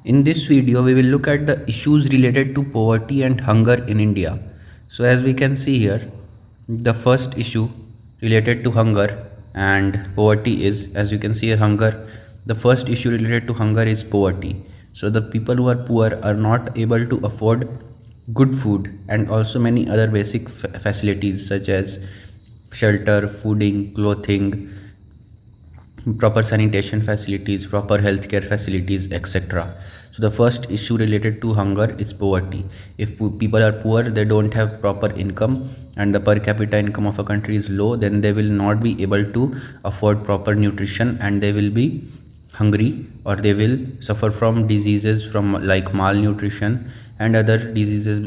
In this video, we will look at the issues related to poverty and hunger in India. So as we can see here, the first issue related to hunger and poverty is, as you can see here, hunger. The first issue related to hunger is poverty. So the people who are poor are not able to afford good food and also many other basic facilities such as shelter, fooding, clothing, proper sanitation facilities, proper healthcare facilities, etc. So the first issue related to hunger is poverty. If people are poor, they don't have proper income and the per capita income of a country is low, then they will not be able to afford proper nutrition and they will be hungry, or they will suffer from diseases from like malnutrition and other diseases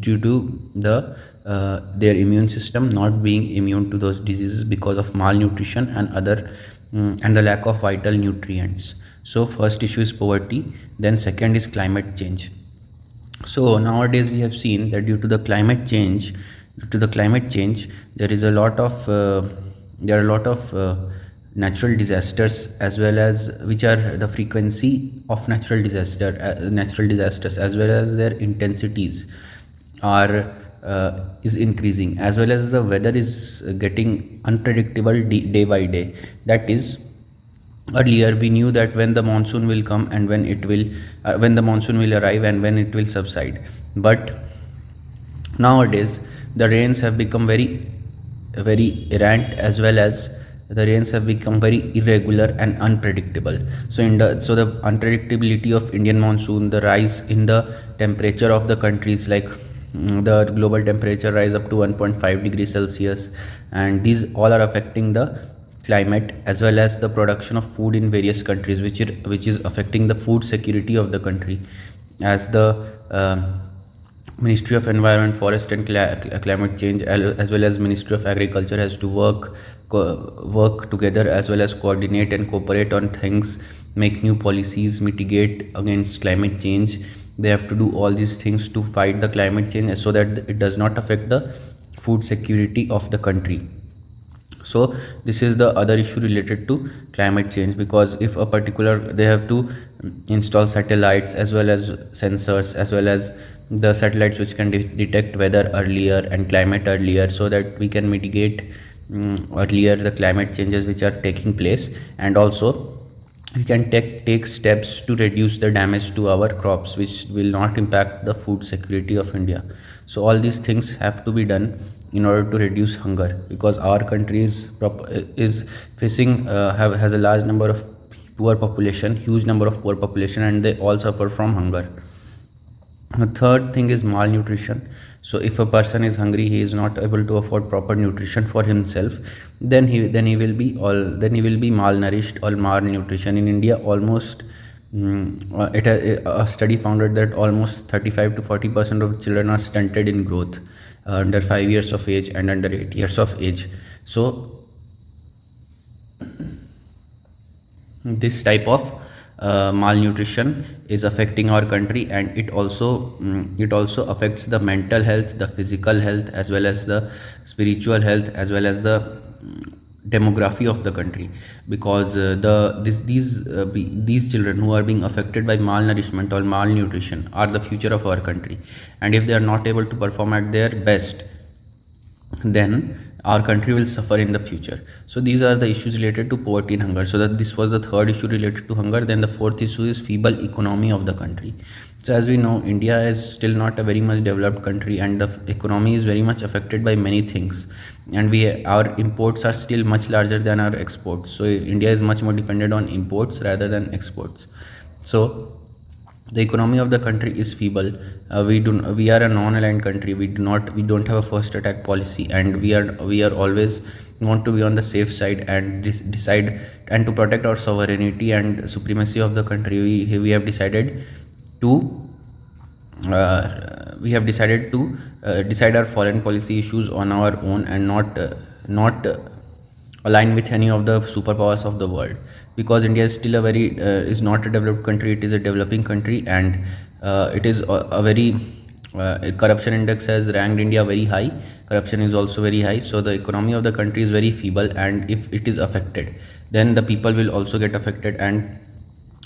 due to their immune system not being immune to those diseases because of malnutrition and other and the lack of vital nutrients. So first issue is poverty, then second is climate change. So nowadays we have seen that due to the climate change there is a lot of there are a lot of natural disasters, as well as which are the frequency of natural disasters as well as their intensities are is increasing, as well as the weather is getting unpredictable day by day. That is, earlier we knew that when the monsoon will come and when the monsoon will arrive and when it will subside, but nowadays the rains have become very errant, as well as the rains have become very irregular and unpredictable. So the unpredictability of Indian monsoon, the rise in the temperature of the countries, like the global temperature rise up to 1.5 degrees Celsius, and these all are affecting the climate as well as the production of food in various countries, which is affecting the food security of the country. As the Ministry of Environment, Forest and Climate Change, as well as Ministry of Agriculture, has to work together, as well as coordinate and cooperate on things, make new policies, mitigate against climate change. They have to do all these things to fight the climate change so that it does not affect the food security of the country. So this is the other issue related to climate change, because if a particular, they have to install satellites as well as sensors, as well as the satellites which can detect weather earlier and climate earlier, so that we can mitigate earlier the climate changes which are taking place, and also we can take steps to reduce the damage to our crops, which will not impact the food security of India. So all these things have to be done in order to reduce hunger, because our country is facing has a large number of huge number of poor population, and they all suffer from hunger. The third thing is malnutrition. So if a person is hungry, he is not able to afford proper nutrition for himself, then he will be malnourished or malnutrition. In India, almost a study found that almost 35 to 40% of children are stunted in growth under 5 years of age and under 8 years of age. So this type of malnutrition is affecting our country, and it also affects the mental health, the physical health, as well as the spiritual health, as well as the demography of the country, because these children who are being affected by malnourishment or malnutrition are the future of our country, and if they are not able to perform at their best, then our country will suffer in the future. So these are the issues related to poverty and hunger. So that this was the third issue related to hunger. Then the fourth issue is feeble economy of the country. So as we know, India is still not a very much developed country, and the economy is very much affected by many things, and our imports are still much larger than our exports. So India is much more dependent on imports rather than exports. So the economy of the country is feeble. We are a non-aligned country. We don't have a first attack policy, and we are always want to be on the safe side and decide, and to protect our sovereignty and supremacy of the country. We have decided to decide our foreign policy issues on our own, and not align with any of the superpowers of the world, because India is still is not a developed country. It is a developing country, and it is a very corruption index has ranked India very high. Corruption is also very high, so the economy of the country is very feeble, and if it is affected, then the people will also get affected, and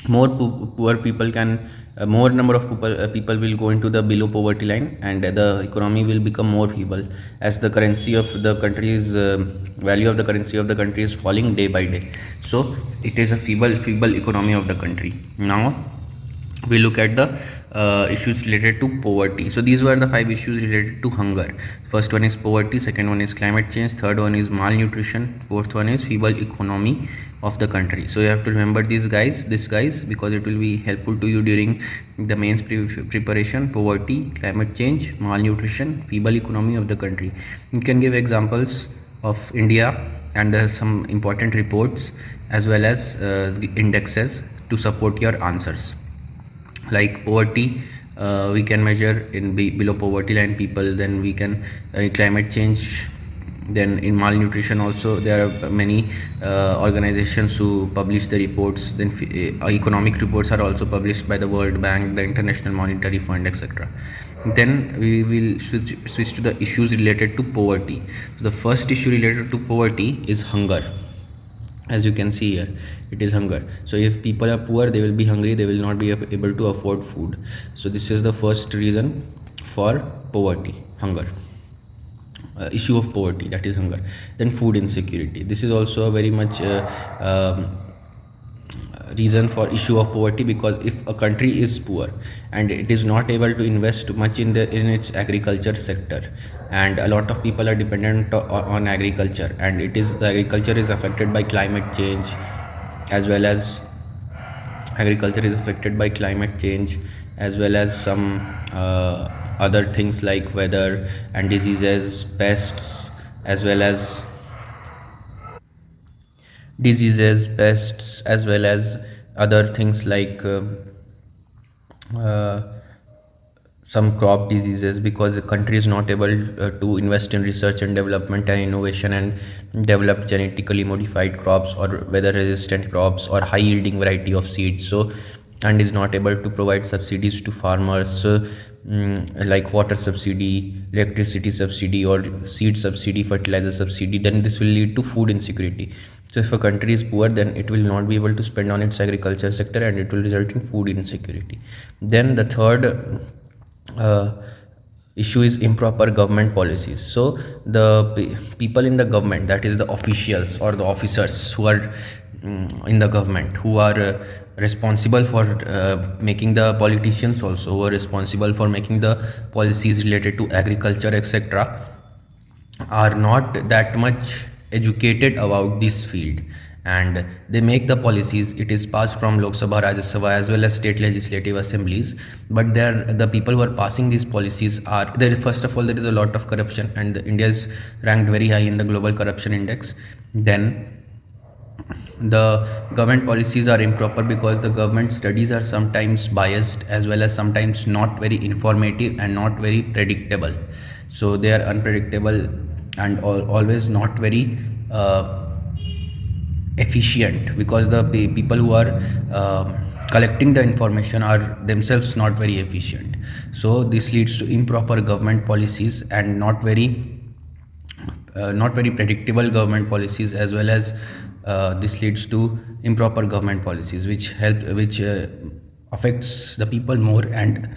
more poor people can more number of people will go into the below poverty line, and the economy will become more feeble, as the currency of the country is value of the currency of the country is falling day by day. So it is a feeble economy of the country. Now we look at the issues related to poverty. So these were the 5 issues related to hunger. First one is poverty, second one is climate change, third one is malnutrition, fourth one is feeble economy of the country. So you have to remember these guys, because it will be helpful to you during the mains preparation: poverty, climate change, malnutrition, feeble economy of the country. You can give examples of India and some important reports as well as indexes to support your answers. Like poverty, we can measure in below poverty line people, then we can climate change, then in malnutrition also there are many organizations who publish the reports, then economic reports are also published by the World Bank, the International Monetary Fund, etc. Then we will switch to the issues related to poverty. So the first issue related to poverty is hunger. As you can see here, it is hunger. So if people are poor, they will be hungry, they will not be able to afford food. So this is the first reason for poverty, hunger. Issue of poverty, that is hunger. Then food insecurity, this is also a very much reason for issue of poverty, because if a country is poor and it is not able to invest much in its agriculture sector, and a lot of people are dependent on agriculture, and the agriculture is affected by climate change, as well as some other things like weather and diseases, pests, as well as other things like uh, some crop diseases, because the country is not able to invest in research and development and innovation and develop genetically modified crops or weather resistant crops or high yielding variety of seeds. So, and is not able to provide subsidies to farmers. So, like water subsidy, electricity subsidy, or seed subsidy, fertilizer subsidy, then this will lead to food insecurity. So if a country is poor, then it will not be able to spend on its agriculture sector, and it will result in food insecurity. Then the third issue is improper government policies. So the people in the government, that is the officials or the officers who are in the government, who are responsible for making the politicians also, who are responsible for making the policies related to agriculture, etc., are not that much educated about this field, and they make the policies. It is passed from Lok Sabha, Rajya Sabha, as well as state legislative assemblies, but the people who are passing these policies are there. First of all, there is a lot of corruption, and India is ranked very high in the global corruption index. Then the government policies are improper because the government studies are sometimes biased, as well as sometimes not very informative and not very predictable. So they are unpredictable and always not very efficient, because the people who are collecting the information are themselves not very efficient. So this leads to improper government policies and not very predictable government policies, as well as this leads to improper government policies which affects the people more, and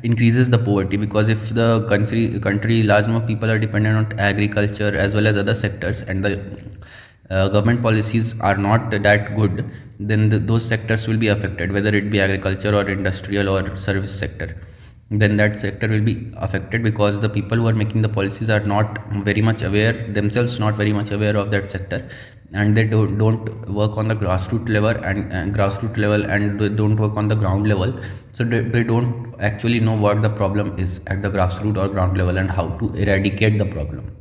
increases the poverty, because if the country large number of people are dependent on agriculture as well as other sectors, and the government policies are not that good, then those sectors will be affected, whether it be agriculture or industrial or service sector. Then that sector will be affected, because the people who are making the policies are not very much aware themselves, not very much aware of that sector, and they don't work on the grassroots level, and they don't work on the ground level. So they don't actually know what the problem is at the grassroots or ground level and how to eradicate the problem,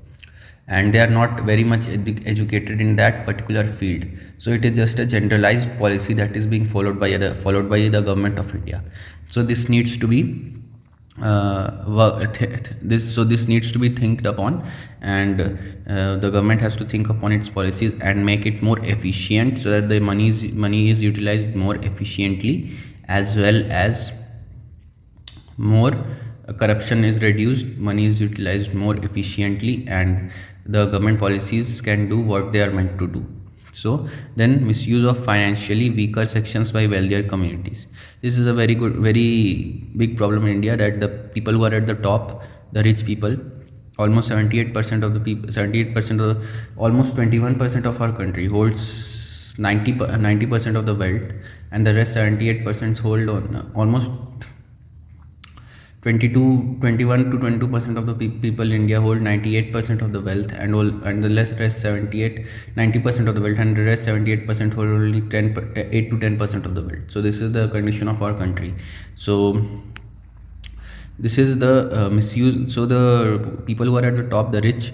and they are not very much educated in that particular field. So it is just a generalized policy that is being followed by the government of India. So this needs to be this needs to be think upon, and the government has to think upon its policies and make it more efficient, so that the money is utilized more efficiently, as well as more corruption is reduced, money is utilized more efficiently, and the government policies can do what they are meant to do. So then misuse of financially weaker sections by wealthier communities. This is a very big problem in India, that the people who are at the top, the rich people, almost 78% of the people, 78% of the, almost 21% of our country holds 90% of the wealth, and the rest 78% hold on almost 21 to 22% of the people in India hold 98% of the wealth, and the rest 90% of the wealth, and the rest 78% hold only 8 to 10% of the wealth. So this is the condition of our country. So this is the misuse. So the people who are at the top, the rich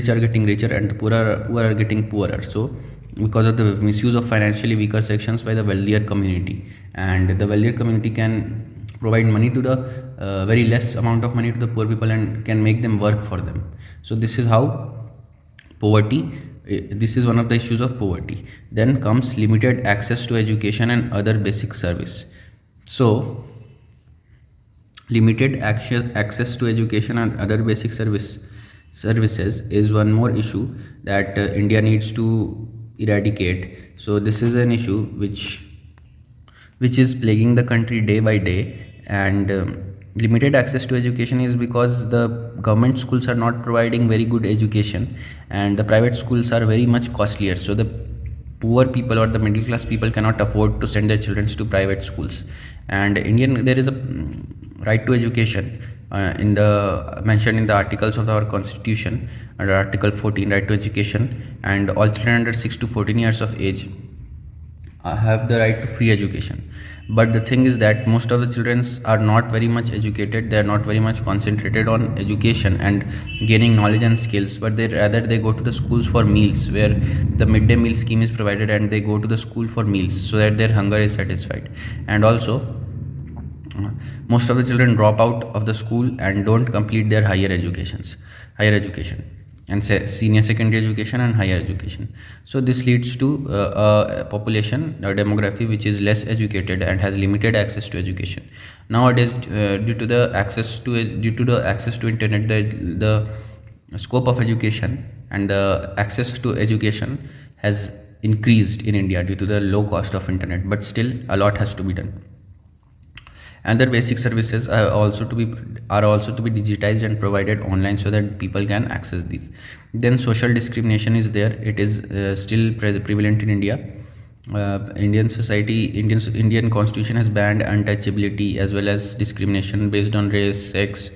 are getting richer, and the poor are getting poorer. So because of the misuse of financially weaker sections by the wealthier community, and the wealthier community can provide money to the very less amount of money to the poor people, and can make them work for them. So this is how poverty, this is one of the issues of poverty. Then comes limited access to education and other basic service. So limited access to education and other basic services is one more issue that India needs to eradicate. So this is an issue which is plaguing the country day by day. And limited access to education is because the government schools are not providing very good education, and the private schools are very much costlier. So the poor people or the middle class people cannot afford to send their children to private schools. And there is a right to education in the mentioned in the articles of our constitution, under article 14, right to education, and all children under 6 to 14 years of age have the right to free education. But the thing is that most of the children are not very much educated, they are not very much concentrated on education and gaining knowledge and skills, but they go to the schools for meals, where the midday meal scheme is provided, and they go to the school for meals so that their hunger is satisfied. And also most of the children drop out of the school and don't complete their higher education and senior secondary education and higher education. So this leads to a population, a demography which is less educated and has limited access to education. Nowadays, due to the access to internet, the scope of education and the access to education has increased in India due to the low cost of internet, but still a lot has to be done. Other basic services are also to be digitized and provided online so that people can access these. Then social discrimination is there. It is still prevalent in India. Indian constitution has banned untouchability as well as discrimination based on race, sex,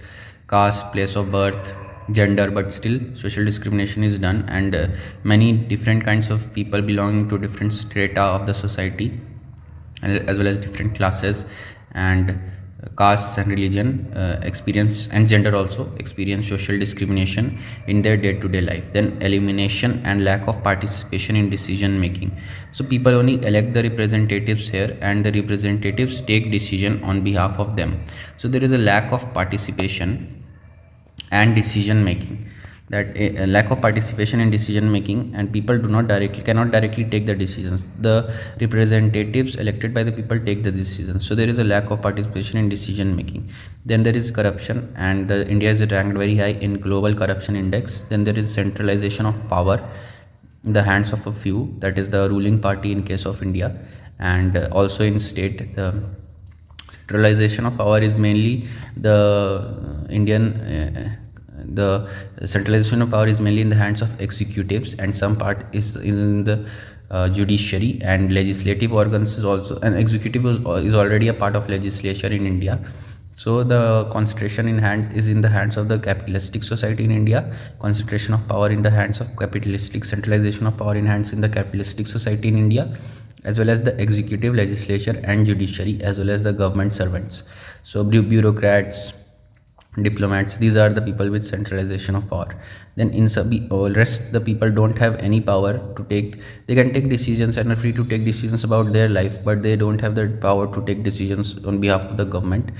caste, place of birth, gender, but still social discrimination is done, and many different kinds of people belonging to different strata of the society, as well as different classes and castes and religion experience, and gender also experience social discrimination in their day-to-day life. Then elimination and lack of participation in decision making. So people only elect the representatives here, and the representatives take decision on behalf of them. So there is a lack of participation and decision making, that a lack of participation in decision making, and people cannot directly take the decisions. The representatives elected by the people take the decisions. So there is a lack of participation in decision making. Then there is corruption, and India is ranked very high in global corruption index. Then there is centralization of power in the hands of a few, that is the ruling party in case of India. And also in state, the centralization of power is mainly the centralization of power is mainly in the hands of executives, and some part is in the judiciary and legislative organs is also, and executive is already a part of legislature in India. So the concentration is in the hands of the capitalistic society in India. Concentration of power in the hands of capitalistic, centralization of power in hands in the capitalistic society in India, as well as the executive, legislature and judiciary, as well as the government servants. So bureaucrats, diplomats, these are the people with centralization of power. Then in all rest, the people don't have any power to take. They can take decisions and are free to take decisions about their life, but they don't have the power to take decisions on behalf of the government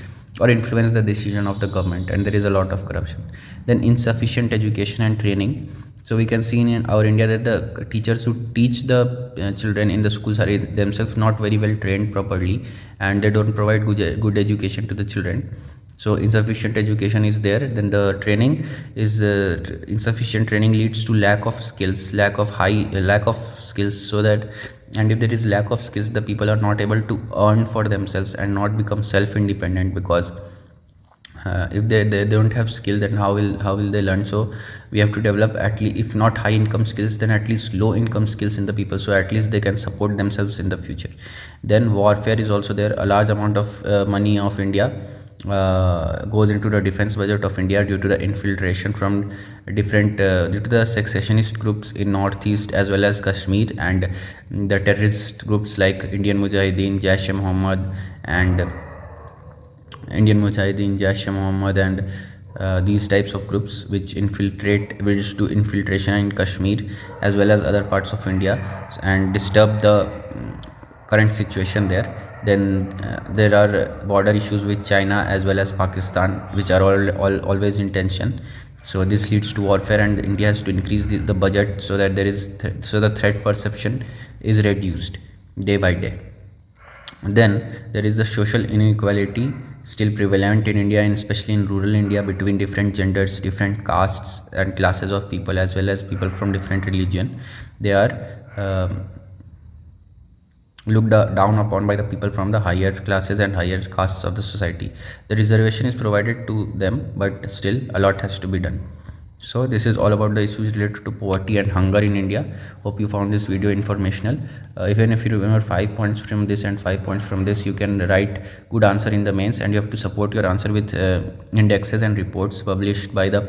or influence the decision of the government, and there is a lot of corruption. Then insufficient education and training. So we can see in our India that the teachers who teach the children in the schools are themselves not very well trained properly, and they don't provide good education to the children. So insufficient education is there, then the training is insufficient training leads to lack of skills. So that, and if there is lack of skills, the people are not able to earn for themselves and not become self independent, because if they don't have skill, then how will they learn? So we have to develop, at least if not high income skills, then at least low income skills in the people, so at least they can support themselves in the future. Then warfare is also there. A large amount of money of India goes into the defense budget of India due to the infiltration from different due to the secessionist groups in northeast as well as Kashmir, and the terrorist groups like and Indian Mujahideen, Jaish-e-Mohammed, and these types of groups which do infiltration in Kashmir as well as other parts of India, and disturb the current situation there. Then there are border issues with China as well as Pakistan, which are always in tension. So this leads to warfare, and India has to increase the budget so that so the threat perception is reduced day by day. Then there is the social inequality still prevalent in India, and especially in rural India, between different genders, different castes and classes of people, as well as people from different religion. They are looked down upon by the people from the higher classes and higher castes of the society. The reservation is provided to them, but still a lot has to be done. So this is all about the issues related to poverty and hunger in India. Hope you found this video informational. Even if you remember 5 points from this and 5 points from this, you can write good answer in the mains, and you have to support your answer with indexes and reports published by the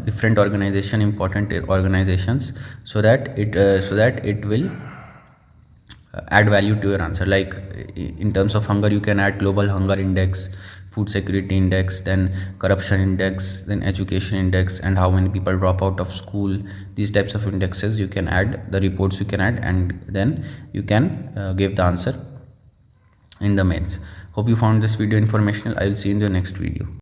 different important organizations, so that it will add value to your answer. Like in terms of hunger, you can add global hunger index, food security index, then corruption index, then education index, and how many people drop out of school. These types of indexes you can add, the reports you can add, and then you can give the answer in the mains. Hope you found this video informational. I will see you in the next video.